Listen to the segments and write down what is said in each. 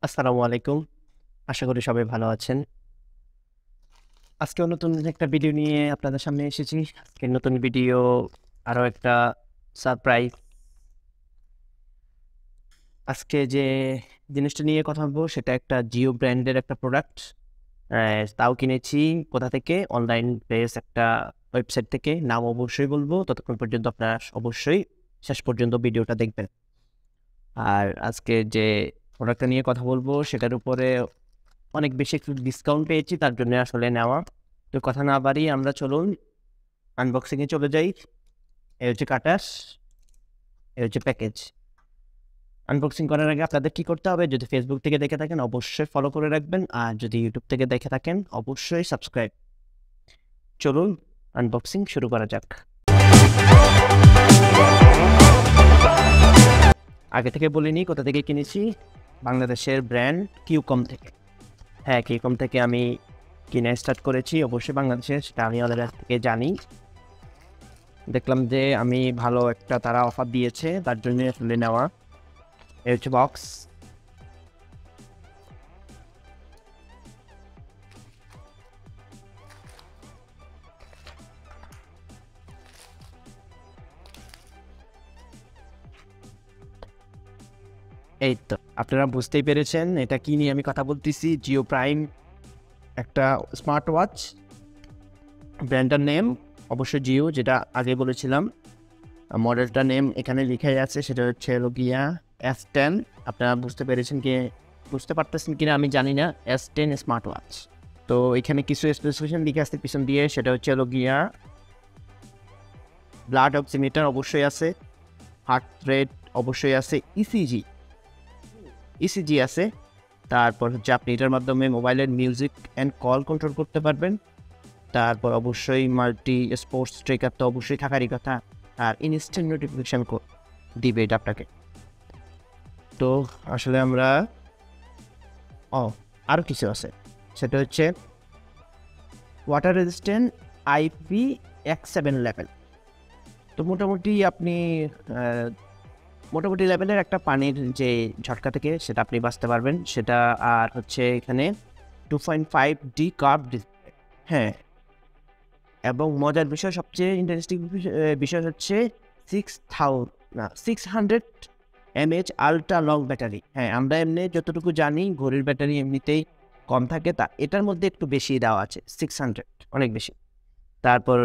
আসসালামু আলাইকুম। আশা করি সবাই ভালো আছেন। আজকেও নতুন একটা ভিডিও নিয়ে আপনাদের সামনে এসেছি। আজকের নতুন ভিডিও আরও একটা সারপ্রাইজ। আজকে যে জিনিসটা নিয়ে কথা বলবো সেটা একটা জিও ব্র্যান্ডের একটা প্রোডাক্ট। তাও কিনেছি কোথা থেকে? অনলাইন বেস একটা ওয়েবসাইট থেকে। নাম অবশ্যই বলবো, ততক্ষণ পর্যন্ত আপনারা অবশ্যই শেষ পর্যন্ত ভিডিওটা দেখবেন। আর আজকে যে প্রোডাক্টটা নিয়ে কথা বলবো সেটার উপরে অনেক বেশি একটু ডিসকাউন্ট পেয়েছি, তার জন্য আসলে নেওয়া। তো কথা না বাড়িয়ে আমরা চলুন আনবক্সিংয়ে চলে যাই। এই হচ্ছে কাটাস, এই হচ্ছে প্যাকেজ। আনবক্সিং করার আগে আপনাদের কী করতে হবে? যদি ফেসবুক থেকে দেখে থাকেন অবশ্যই ফলো করে রাখবেন, আর যদি ইউটিউব থেকে দেখে থাকেন অবশ্যই সাবস্ক্রাইব। চলুন আনবক্সিং শুরু করা যাক। আগে থেকে বলিনি কোথা থেকে কিনেছি। বাংলাদেশের ব্র্যান্ড কিউকম থেকে। হ্যাঁ, কিউকম থেকে আমি কিনে স্টার্ট করেছি। অবশ্যই বাংলাদেশের, সেটা আমি ওদের কাছ থেকে জানি। দেখলাম যে আমি ভালো একটা তারা অফার দিয়েছে, তার জন্য আসলে নেওয়া। এই হচ্ছে বক্স। এই তো আপনারা বুঝতেই পেরেছেন এটা কি নিয়ে আমি কথা বলতেছি। জিও প্রাইম একটা স্মার্ট ওয়াচ। ব্র্যান্ডটার নেম অবশ্যই জিও, যেটা আগে বলেছিলাম। মডেলটার নেম এখানে লিখাই আছে, সেটা হচ্ছে গিয়া S10। আপনারা বুঝতে পেরেছেন কি বুঝতে পারতেছেন কিনা আমি জানি না। S10 smart watch. তো এখানে কিছু স্পেসিফিকেশন লিখে আসছে পিছন দিয়ে, সেটা হচ্ছে গিয়া ব্লাড অক্সিমিটার অবশ্যই আছে, হার্ট রেট অবশ্যই আছে, ইসিজি আছে। তারপর হচ্ছে আপনি এটার মাধ্যমে মোবাইলের মিউজিক অ্যান্ড কল কন্ট্রোল করতে পারবেন। তারপর অবশ্যই মাল্টি স্পোর্টস ট্রেকার তো অবশ্যই থাকারই কথা, আর ইনস্ট্যান্ট নোটিফিকেশান দিবে এটা আপনাকে। তো আসলে আমরা আরও কিছু আছে, সেটা হচ্ছে ওয়াটার রেজিস্ট্যান্ট IPX7 লেভেল। তো মোটামুটি আপনি মোটামুটি লেভেলের একটা পানির যে ঝটকা থেকে সেটা আপনি বাঁচতে পারবেন সেটা। আর হচ্ছে এখানে 2.5D কার্ভ ডিসপ্লে। হ্যাঁ, এবং মজার বিষয়, সবচেয়ে ইন্টারেস্টিং বিষয় হচ্ছে 600 mAh আলট্রা লং ব্যাটারি। হ্যাঁ, আমরা এমনি যতটুকু জানি ঘড়ির ব্যাটারি এমনিতেই কম থাকে, তা এটার মধ্যে একটু বেশি দেওয়া আছে, 600, অনেক বেশি। তারপর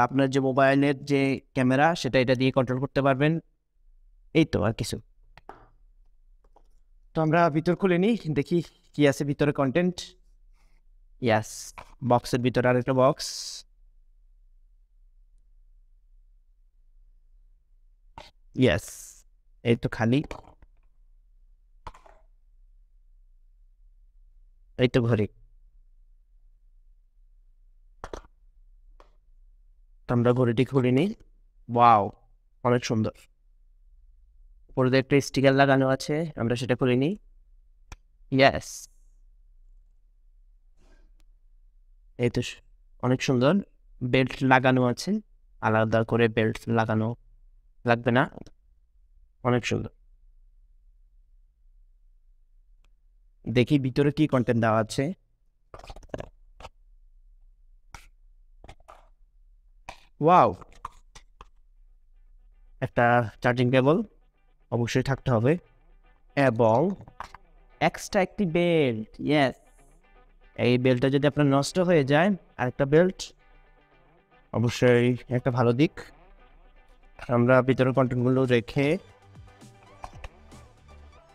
আপনার যে মোবাইলের যে ক্যামেরা সেটা এটা দিয়ে কন্ট্রোল করতে পারবেন। এই তো আর কিছু। তো আমরা ভিতর খুলে নিই, দেখি কি আছে ভিতরে কন্টেন্ট। ইয়াস, বক্সের ভিতরে আর একটা বক্স। ইয়াস, এই তো খালি। এই তো ঘড়ি। তো আমরা ঘড়িটি খুলে নিই। ওয়াও, অনেক সুন্দর। উপরে একটা স্টিকার লাগানো আছে, আমরা সেটা খুলে নিই। ইয়াস, এই তো অনেক সুন্দর। বেল্ট লাগানো আছে, আলাদা করে বেল্ট লাগানো লাগবে না। অনেক সুন্দর। দেখি ভিতরে কি কন্টেন্ট দেওয়া আছে। ওয়াও, একটা চার্জিং কেবল অবশ্যই থাকতে হবে, এবং এক্সট্রা একটি বেল্ট। ইয়েস, এই বেল্টটা যদি আপনার নষ্ট হয়ে যায়, আরেকটা বেল্ট অবশ্যই একটা ভালো দিক। আমরা ভিতরের কন্টেন্টগুলো রেখে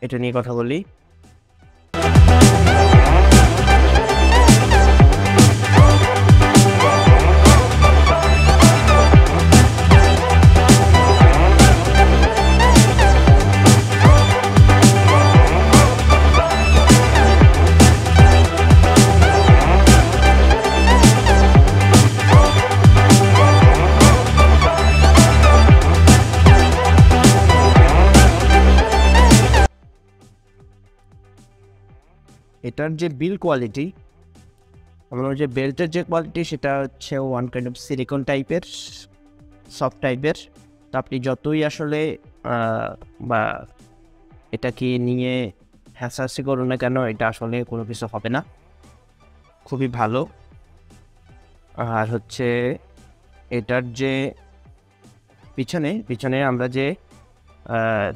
এটা নিয়ে কথা বলি। এটার যে বিল কোয়ালিটি, আমার যে বেল্টের যে কোয়ালিটি সেটা হচ্ছে ওয়ান কাইন্ড অফ সিলিকন টাইপের, সফট টাইপের। তো আপনি যতই আসলে বা এটাকে নিয়ে হ্যাসাহাসি করুন না কেন, এটা আসলে কোনো কিছু হবে না, খুবই ভালো। আর হচ্ছে এটার যে পিছনে আমরা যে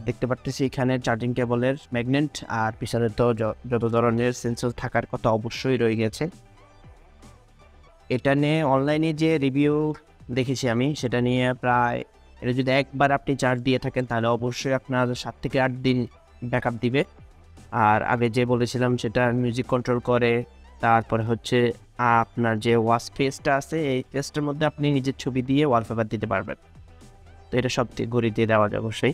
দেখতে পারতেছি এখানে চার্জিং কেবলের ম্যাগনেট, আর পিছনে তো যত ধরনের সেন্সর থাকার কথা অবশ্যই রয়ে গেছে। এটা নিয়ে অনলাইনে যে রিভিউ দেখেছি আমি, সেটা নিয়ে প্রায় এটা যদি একবার আপনি চার্জ দিয়ে থাকেন তাহলে অবশ্যই আপনার 7 থেকে 8 দিন ব্যাকআপ দিবে। আর আগে যে বলেছিলাম সেটা মিউজিক কন্ট্রোল করে, তারপরে হচ্ছে আপনার যে ওয়াচ ফেসটা আছে এই ফেসটার মধ্যে আপনি নিজের ছবি দিয়ে ওয়ালপেপার দিতে পারবেন। তো এটা সব ঘড়ি দিয়ে দেওয়া যায় অবশ্যই।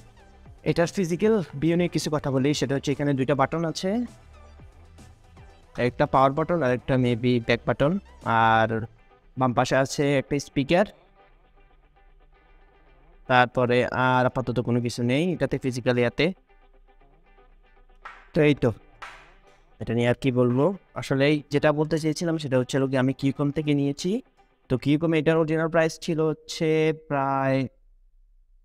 এটার ফিজিক্যাল ভিউ নিয়ে কিছু কথা বলি, সেটা হচ্ছে এখানে 2টা বাটন আছে, একটা পাওয়ার বাটন আর একটা মেবি ব্যাক বাটন, আর বাম পাশে আছে একটা স্পিকার। তারপরে আর আপাতত কোনো কিছু নেই এটাতে ফিজিক্যালি এতে। তো এই তো, এটা নিয়ে আর কি বলবো, আসলে যেটা বলতে চেয়েছিলাম সেটা হচ্ছে কি আমি কিউকম থেকে নিয়েছি। তো কিউকমে এটার অরিজিনাল প্রাইস ছিল হচ্ছে প্রায়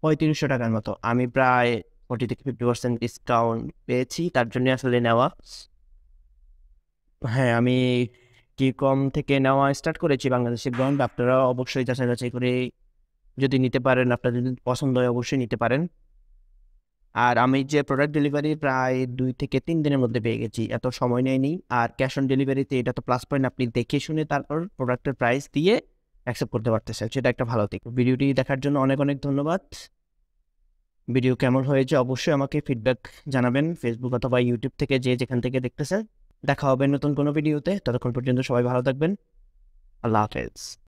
3500 টাকার মতো। আমি প্রায় 40 থেকে 50% ডিসকাউন্ট পেয়েছি, তার জন্য আসলে নেওয়া। হ্যাঁ, আমি কিউকম থেকে নেওয়া স্টার্ট করেছি বাংলাদেশের ব্র্যান্ড। আপনারা অবশ্যই যাচাই করে যদি নিতে পারেন, আপনার যদি পছন্দ হয় অবশ্যই নিতে পারেন। আর আমি যে প্রোডাক্ট ডেলিভারি প্রায় 2 থেকে 3 দিনের মধ্যে পেয়ে গেছি, এত সময় নেয়নি। আর ক্যাশ অন ডেলিভারিতে এটা তো প্লাস পয়েন্ট, আপনি দেখে শুনে তারপর প্রোডাক্টের প্রাইস দিয়ে অ্যাকসেপ্ট করতে পারতেছেন, সেটা একটা ভালো দিক। ভিডিওটি দেখার জন্য অনেক অনেক ধন্যবাদ। ভিডিও কেমন হয়েছে অবশ্যই আমাকে ফিডব্যাক জানাবেন ফেসবুক অথবা ইউটিউব থেকে, যেখান থেকে দেখতেছেন। দেখা হবে নতুন কোনো ভিডিওতে, ততক্ষণ পর্যন্ত সবাই ভালো থাকবেন। আল্লাহ হাফেজ।